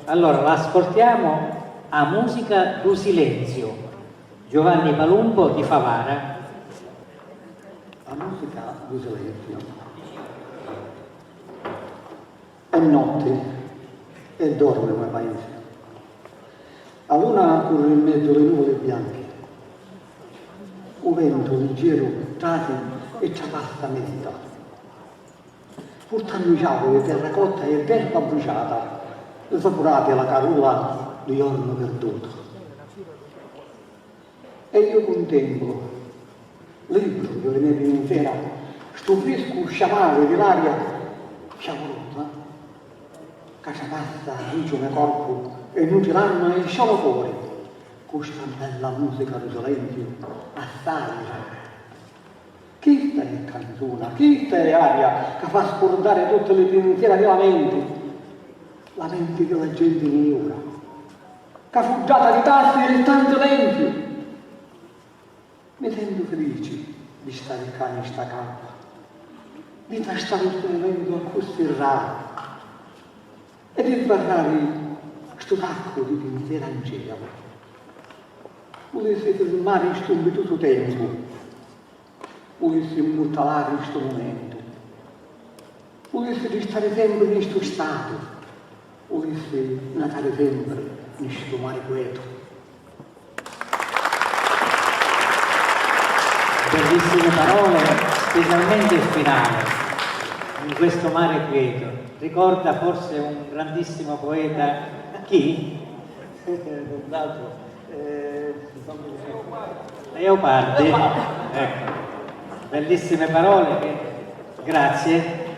Allora, l'ascoltiamo a musica du silenzio, Giovanni Palumbo di Favara. La musica du silenzio. È notte e dorme il paese. La luna corre in mezzo alle nuvole bianche. Un vento leggero trasi e ci passa menta. Portando ciao di terracotta e erba bruciata, esaporate la carola di giorno perduto. E io contemplo, libero delle mie pensiera, sto fresco sciamare dell'aria sciamorosa, che ci passa il mio corpo e non ce l'hanno e sciamo fuori, questa bella musica di silenzio, assai. Questa è canzone, questa è aria che fa scordare tutte le pensiere della mente della gente migliora, che fuggiata di tassi e tanto silenzio. Mi sento felice di stare qua in sta campa, di tastare questo momento così raro e di sbarrare questo sacco di pensieri angelici. Volessi fermare questo imbetuto tempo, volessi immortalare questo momento, volessi restare sempre in questo stato, volessi natare sempre in questo mare quieto. Bellissime parole, specialmente il finale, in questo mare quieto. Ricorda forse un grandissimo poeta, chi? Leopardi. Ecco, bellissime parole, grazie.